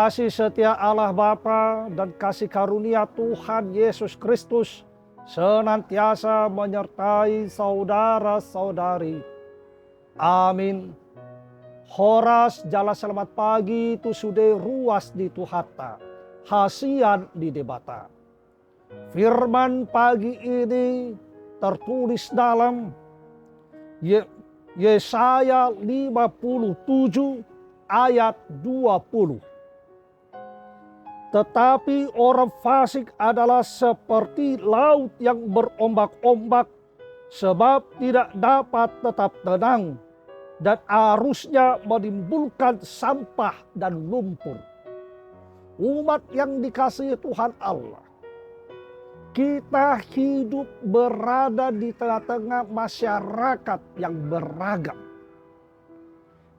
Kasih setia Allah Bapa dan kasih karunia Tuhan Yesus Kristus senantiasa menyertai saudara-saudari. Amin. Horas jala selamat pagi tu sudah ruas di Tuhata, hasian di debata. Firman pagi ini tertulis dalam Yesaya 57 ayat 20. Tetapi orang fasik adalah seperti laut yang berombak-ombak, sebab tidak dapat tetap tenang, dan arusnya menimbulkan sampah dan lumpur. Umat yang dikasihi Tuhan Allah, kita hidup berada di tengah-tengah masyarakat yang beragam.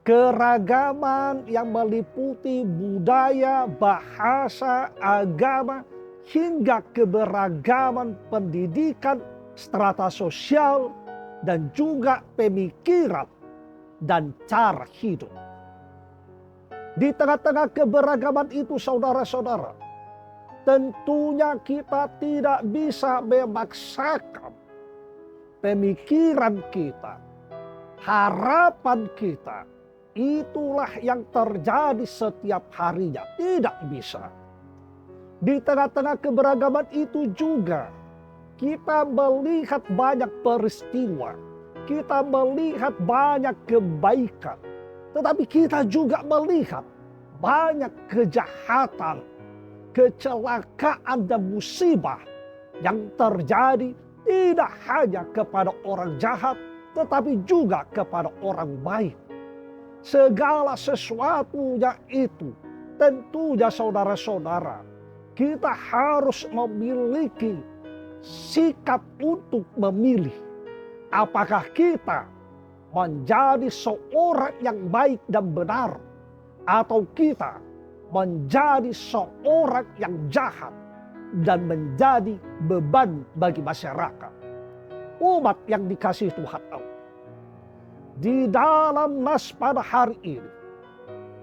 Keragaman yang meliputi budaya, bahasa, agama, hingga keberagaman pendidikan, strata sosial, dan juga pemikiran dan cara hidup. Di tengah-tengah keberagaman itu, saudara-saudara, tentunya kita tidak bisa memaksakan pemikiran kita, harapan kita. Itulah yang terjadi setiap harinya. Tidak bisa. Di tengah-tengah keberagaman itu juga kita melihat banyak peristiwa. Kita melihat banyak kebaikan. Tetapi kita juga melihat banyak kejahatan, kecelakaan dan musibah yang terjadi tidak hanya kepada orang jahat, tetapi juga kepada orang baik. Segala sesuatunya itu tentunya saudara-saudara, kita harus memiliki sikap untuk memilih. Apakah kita menjadi seorang yang baik dan benar, atau kita menjadi seorang yang jahat dan menjadi beban bagi masyarakat. Umat yang dikasihi Tuhan Allah, di dalam nas pada hari ini,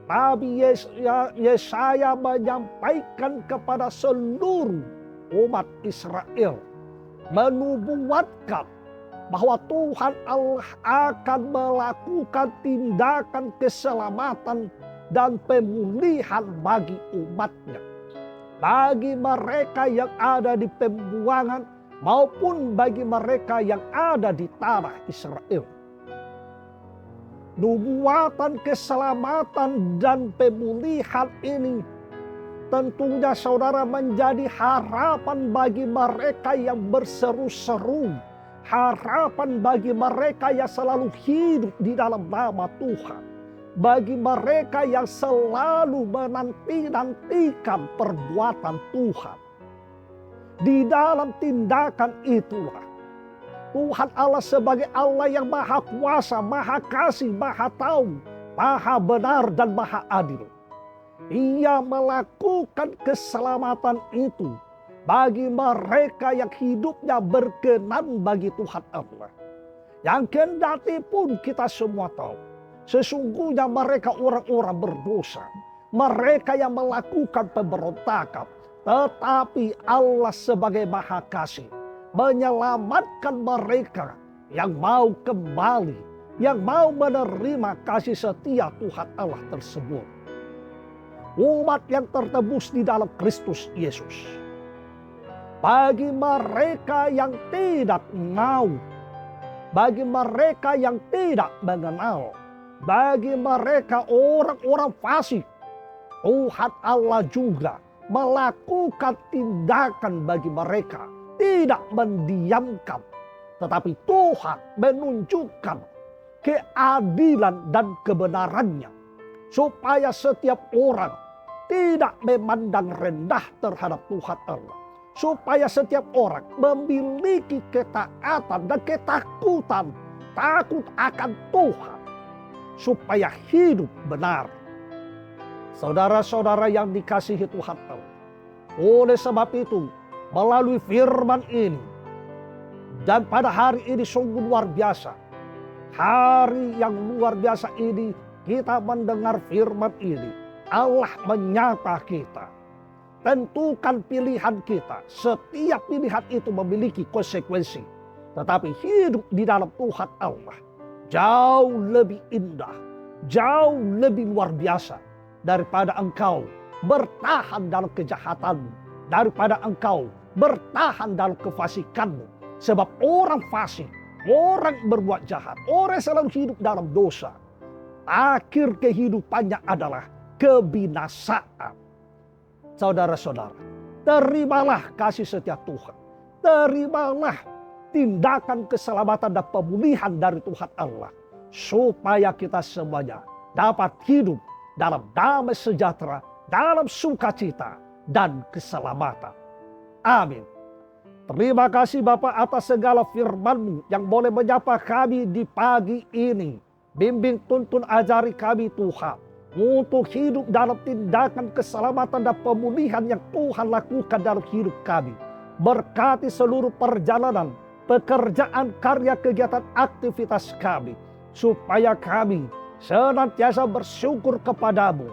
Nabi Yesaya menyampaikan kepada seluruh umat Israel, menubuatkan bahwa Tuhan Allah akan melakukan tindakan keselamatan dan pemulihan bagi umatnya. Bagi mereka yang ada di pembuangan maupun bagi mereka yang ada di tanah Israel. Nubuatan keselamatan dan pemulihan ini tentunya saudara menjadi harapan bagi mereka yang berseru-seru. Harapan bagi mereka yang selalu hidup di dalam nama Tuhan. Bagi mereka yang selalu menanti-nantikan perbuatan Tuhan. Di dalam tindakan itulah Tuhan Allah sebagai Allah yang maha kuasa, maha kasih, maha tahu, maha benar dan maha adil. Ia melakukan keselamatan itu bagi mereka yang hidupnya berkenan bagi Tuhan Allah. Yang kendati pun kita semua tahu, sesungguhnya mereka orang-orang berdosa. Mereka yang melakukan pemberontakan. Tetapi Allah sebagai maha kasih menyelamatkan mereka yang mau kembali, yang mau menerima kasih setia Tuhan Allah tersebut. Umat yang tertebus di dalam Kristus Yesus. Bagi mereka yang tidak mau, bagi mereka yang tidak mengenal, bagi mereka orang-orang fasik, Tuhan Allah juga melakukan tindakan bagi mereka. Tidak mendiamkan, tetapi Tuhan menunjukkan keadilan dan kebenarannya, supaya setiap orang tidak memandang rendah terhadap Tuhan Allah, supaya setiap orang memiliki ketaatan dan ketakutan, takut akan Tuhan, supaya hidup benar. Saudara-saudara yang dikasihi Tuhan Allah, oleh sebab itu melalui firman ini, dan pada hari ini sungguh luar biasa. Hari yang luar biasa ini kita mendengar firman ini. Allah menyapa kita. Tentukan pilihan kita. Setiap pilihan itu memiliki konsekuensi. Tetapi hidup di dalam Tuhan Allah jauh lebih indah, jauh lebih luar biasa daripada engkau bertahan dalam kejahatanmu, daripada engkau bertahan dalam kefasikanmu. Sebab orang fasik, orang berbuat jahat, orang selalu hidup dalam dosa, akhir kehidupannya adalah kebinasaan. Saudara-saudara, terimalah kasih setia Tuhan. Terimalah tindakan keselamatan dan pemulihan dari Tuhan Allah. Supaya kita semuanya dapat hidup dalam damai sejahtera, dalam sukacita dan keselamatan. Amin. Terima kasih Bapa atas segala firman-Mu yang boleh menyapa kami di pagi ini. Bimbing, tuntun, ajari kami Tuhan, untuk hidup dalam tindakan keselamatan dan pemulihan yang Tuhan lakukan dalam hidup kami. Berkati seluruh perjalanan, pekerjaan, karya, kegiatan, aktivitas kami. Supaya kami senantiasa bersyukur kepadamu.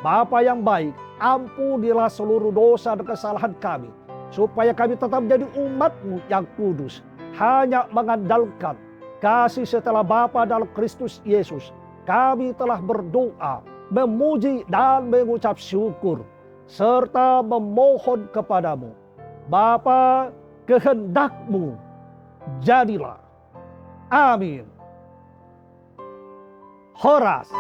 Bapa yang baik, ampunilah seluruh dosa dan kesalahan kami. Supaya kami tetap menjadi umat-Mu yang kudus. Hanya mengandalkan kasih setelah Bapa dalam Kristus Yesus. Kami telah berdoa, memuji dan mengucap syukur, serta memohon kepadamu. Bapa, kehendak-Mu jadilah. Amin. Horas.